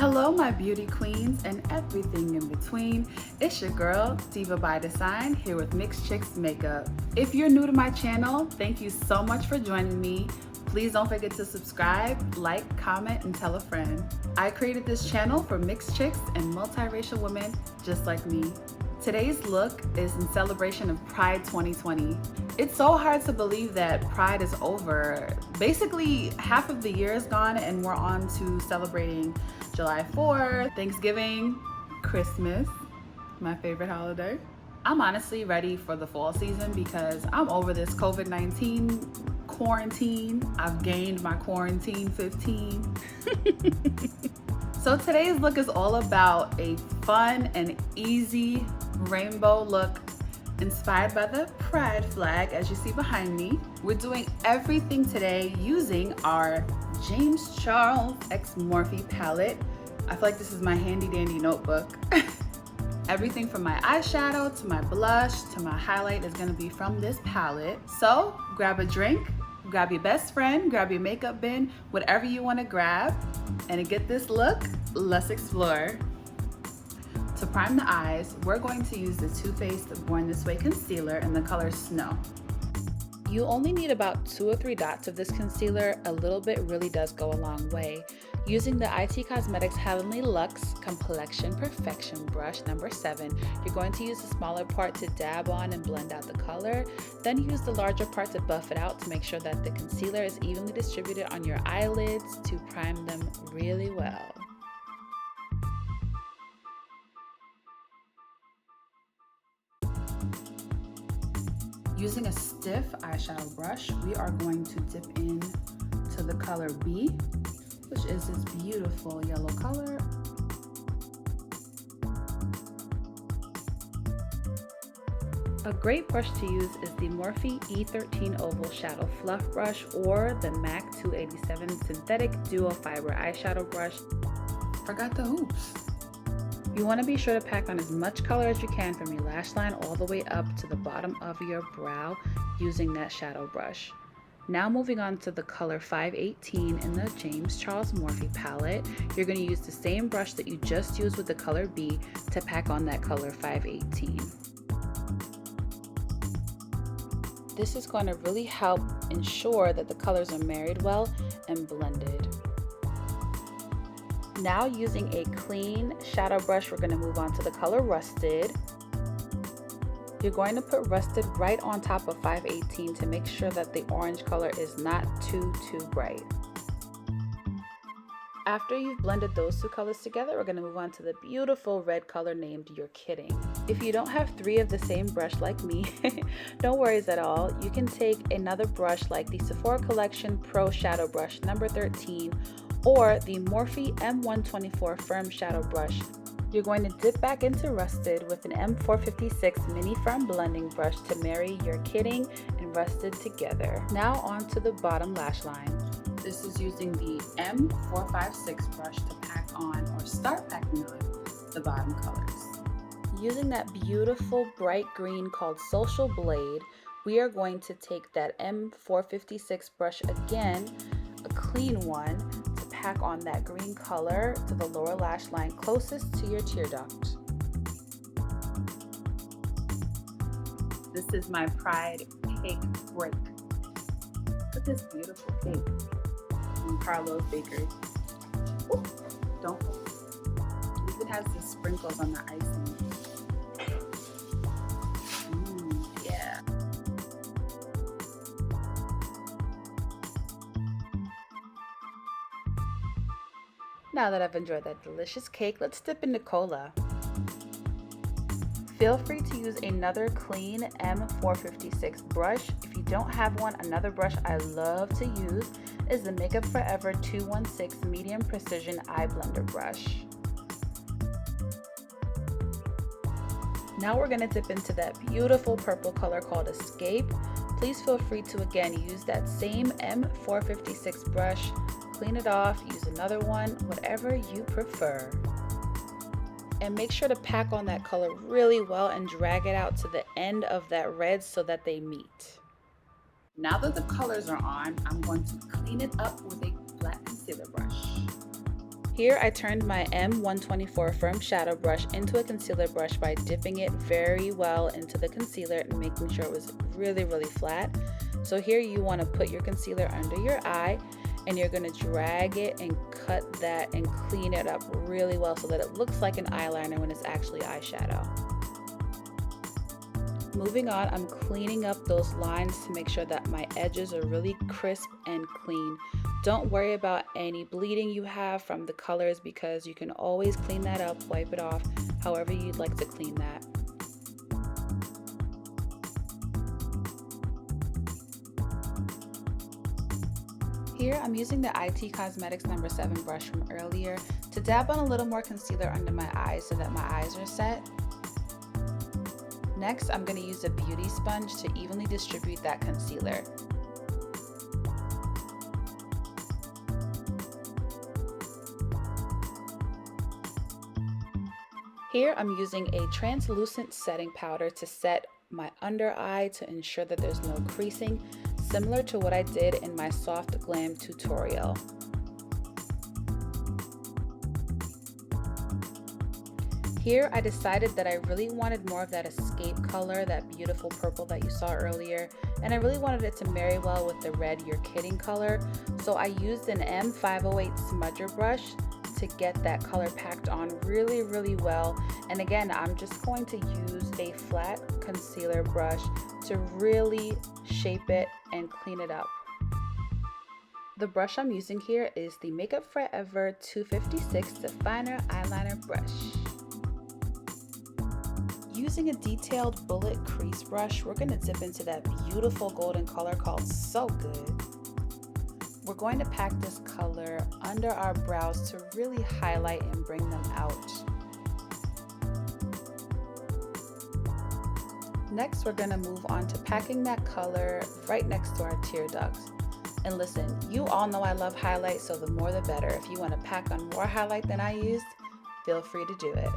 Hello my beauty queens and everything in between. It's your girl, Diva by Design, here with Mixed Chicks Makeup. If you're new to my channel, thank you so much for joining me. Please don't forget to subscribe, like, comment, and tell a friend. I created this channel for mixed chicks and multiracial women just like me. Today's look is in celebration of Pride 2020. It's so hard to believe that Pride is over. Basically, half of the year is gone and we're on to celebrating July 4th, Thanksgiving, Christmas, my favorite holiday. I'm honestly ready for the fall season because I'm over this COVID-19 quarantine. I've gained my quarantine 15. So today's look is all about a fun and easy rainbow look inspired by the Pride flag, as you see behind me. We're doing everything today using our James Charles x Morphe palette. I feel like this is my handy dandy notebook. Everything from my eyeshadow to my blush to my highlight is gonna be from this palette. So grab a drink, grab your best friend, grab your makeup bin, whatever you wanna grab. And to get this look, let's explore. To prime the eyes, we're going to use the Too Faced Born This Way concealer in the color Snow. You only need about 2 or 3 dots of this concealer. A little bit really does go a long way. Using the IT Cosmetics Heavenly Luxe Complexion Perfection brush number 7, you're going to use the smaller part to dab on and blend out the color. Then use the larger part to buff it out to make sure that the concealer is evenly distributed on your eyelids to prime them really well. Using a stiff eyeshadow brush, we are going to dip in to the color B, which is this beautiful yellow color. A great brush to use is the Morphe E13 Oval Shadow Fluff Brush or the MAC 287 Synthetic Duo Fiber Eyeshadow Brush. Forgot the hoops. You want to be sure to pack on as much color as you can from your lash line all the way up to the bottom of your brow using that shadow brush. Now moving on to the color 518 in the James Charles Morphe palette, you're going to use the same brush that you just used with the color B to pack on that color 518. This is going to really help ensure that the colors are married well and blended. Now using a clean shadow brush, we're going to move on to the color Rusted. You're going to put Rusted right on top of 518 to make sure that the orange color is not too bright. After you've blended those two colors together, we're going to move on to the beautiful red color named You're Kidding. If you don't have 3 of the same brush like me, no worries at all. You can take another brush like the Sephora Collection Pro Shadow Brush number 13 or the Morphe M124 Firm Shadow Brush. You're going to dip back into Rusted with an M456 Mini Firm Blending Brush to marry You're Kidding and Rusted together. Now on to the bottom lash line. This is using the M456 brush to pack on or start packing on the bottom colors. Using that beautiful bright green called Social Blade, we are going to take that M456 brush again, a clean one, pack on that green color to the lower lash line closest to your tear duct. This is my Pride cake break. Look at this beautiful cake from Carlo's Bakerie. Ooh, don't fall. It even has the sprinkles on the icing. Yeah. Now that I've enjoyed that delicious cake, let's dip into cola. Feel free to use another clean M456 brush. If you don't have one, another brush I love to use is the Makeup Forever 216 Medium Precision Eye Blender brush. Now we're going to dip into that beautiful purple color called Escape. Please feel free to again use that same M456 brush. Clean it off, use another one, whatever you prefer. And make sure to pack on that color really well and drag it out to the end of that red so that they meet. Now that the colors are on, I'm going to clean it up with a black concealer brush. Here I turned my M124 firm shadow brush into a concealer brush by dipping it very well into the concealer and making sure it was really flat. So here you want to put your concealer under your eye and you're going to drag it and cut that and clean it up really well so that it looks like an eyeliner when it's actually eyeshadow. Moving on, I'm cleaning up those lines to make sure that my edges are really crisp and clean. Don't worry about any bleeding you have from the colors because you can always clean that up, wipe it off, however you'd like to clean that. Here I'm using the IT Cosmetics No. 7 brush from earlier to dab on a little more concealer under my eyes so that my eyes are set. Next, I'm going to use a beauty sponge to evenly distribute that concealer. Here I'm using a translucent setting powder to set my under eye to ensure that there's no creasing, similar to what I did in my Soft Glam tutorial. Here I decided that I really wanted more of that escape color, that beautiful purple that you saw earlier, and I really wanted it to marry well with the red You're Kidding color, so I used an M508 smudger brush to get that color packed on really well. And again, I'm just going to use a flat concealer brush to really shape it and clean it up. The brush I'm using here is the Makeup Forever 256 Definer Eyeliner Brush. Using a detailed bullet crease brush, we're going to dip into that beautiful golden color called So Good. We're going to pack this color under our brows to really highlight and bring them out. Next, we're going to move on to packing that color right next to our tear ducts. And listen, you all know I love highlight, so the more the better. If you want to pack on more highlight than I used, feel free to do it.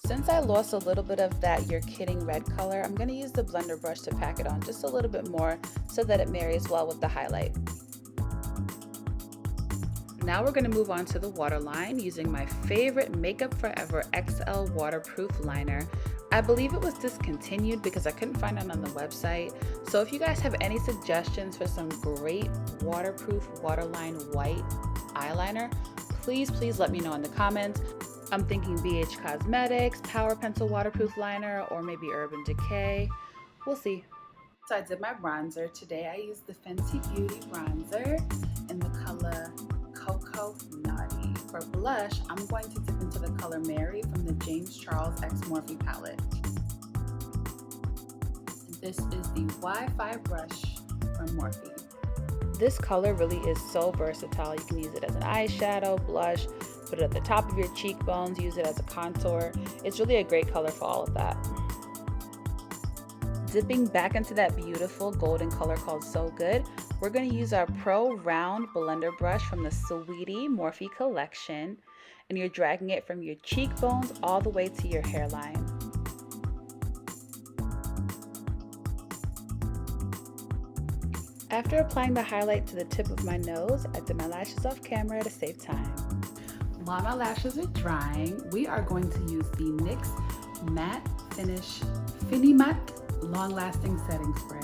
Since I lost a little bit of that You're Kidding red color, I'm going to use the blender brush to pack it on just a little bit more so that it marries well with the highlight. Now we're going to move on to the waterline using my favorite Makeup Forever XL waterproof liner. I believe it was discontinued because I couldn't find it on the website. So if you guys have any suggestions for some great waterproof waterline white eyeliner, please let me know in the comments. I'm thinking BH Cosmetics, Power Pencil Waterproof Liner, or maybe Urban Decay. We'll see. So I did my bronzer. Today I used the Fenty Beauty bronzer in the color Coco Naughty. For blush, I'm going to dip into the color Mary from the James Charles X Morphe palette. This is the Wi-Fi brush from Morphe. This color really is so versatile. You can use it as an eyeshadow, blush, put it at the top of your cheekbones, use it as a contour. It's really a great color for all of that. Dipping back into that beautiful golden color called So Good, we're going to use our Pro Round Blender brush from the Sweetie Morphe collection, and you're dragging it from your cheekbones all the way to your hairline. After applying the highlight to the tip of my nose, I did my lashes off camera to save time. While my lashes are drying, we are going to use the NYX Matte Finish Fini Matte Long Lasting Setting Spray.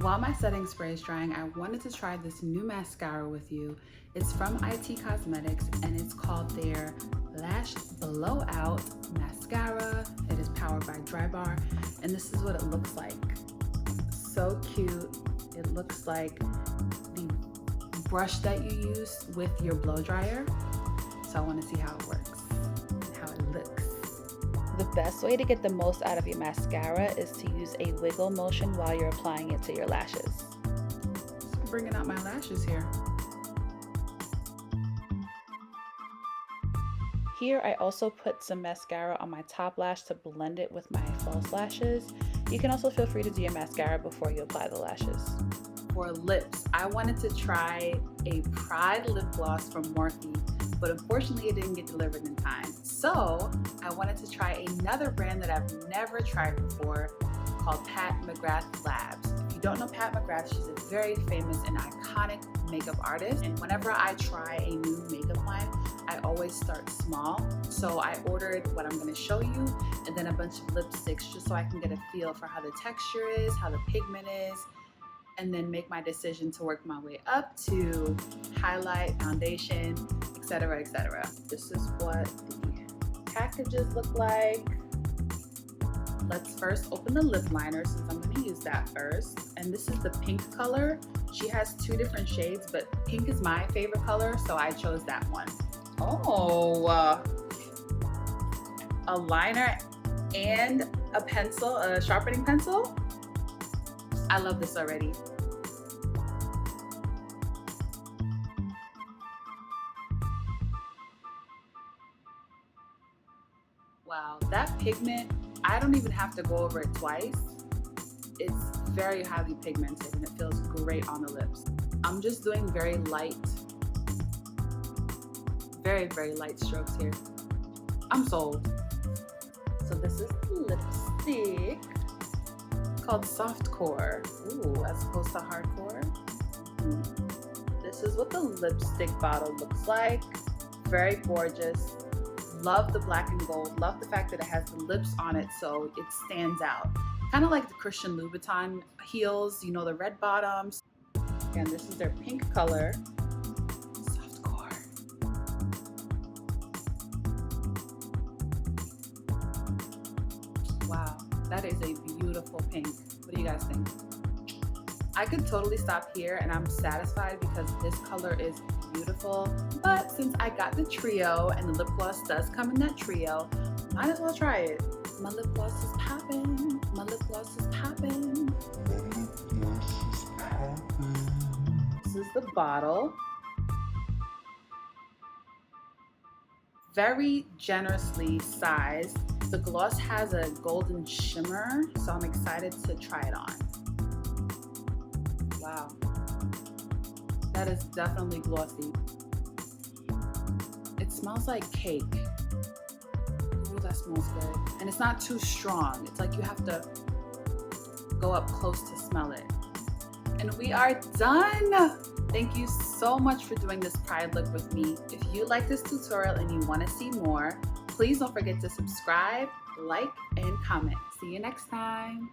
While my setting spray is drying, I wanted to try this new mascara with you. It's from IT Cosmetics and it's called their Lash Blowout Mascara. It is powered by Dry Bar, and this is what it looks like. So cute. It looks like the brush that you use with your blow dryer. So I want to see how it works and how it looks. The best way to get the most out of your mascara is to use a wiggle motion while you're applying it to your lashes. So I'm bringing out my lashes here. Here I also put some mascara on my top lash to blend it with my false lashes. You can also feel free to do your mascara before you apply the lashes. for lips, I wanted to try a Pride lip gloss from Morphe, but unfortunately it didn't get delivered in time. So I wanted to try another brand that I've never tried before called Pat McGrath Labs. If you don't know Pat McGrath, she's a very famous and iconic makeup artist. And whenever I try a new makeup line, I always start small. So I ordered what I'm gonna show you and then a bunch of lipsticks just so I can get a feel for how the texture is, how the pigment is, and then make my decision to work my way up to highlight, foundation, etc., etc. This is what the packages look like. Let's first open the lip liner since I'm going to use that first. And this is the pink color. She has two different shades, but pink is my favorite color, so I chose that one. Oh, a liner and a pencil, a sharpening pencil. I love this already. Wow, that pigment, I don't even have to go over it twice. It's very highly pigmented and it feels great on the lips. I'm just doing very light, very light strokes here. I'm sold. So this is the lipstick. Called Softcore. Ooh, as opposed to hardcore. This is what the lipstick bottle looks like. Very gorgeous. Love the black and gold. Love the fact that it has the lips on it so it stands out. Kind of like the Christian Louboutin heels, you know, the red bottoms. And this is their pink color. Softcore. Wow. That is a beautiful pink. What do you guys think? I could totally stop here and I'm satisfied because this color is beautiful. But since I got the trio and the lip gloss does come in that trio, might as well try it. My lip gloss is popping. My lip gloss is popping. My lip gloss is popping. This is the bottle. Very generously sized. The gloss has a golden shimmer, so I'm excited to try it on. Wow. That is definitely glossy. It smells like cake. Ooh, that smells good. And it's not too strong. It's like you have to go up close to smell it. And we are done. Thank you so much for doing this Pride look with me. If you like this tutorial and you want to see more, please don't forget to subscribe, like, and comment. See you next time.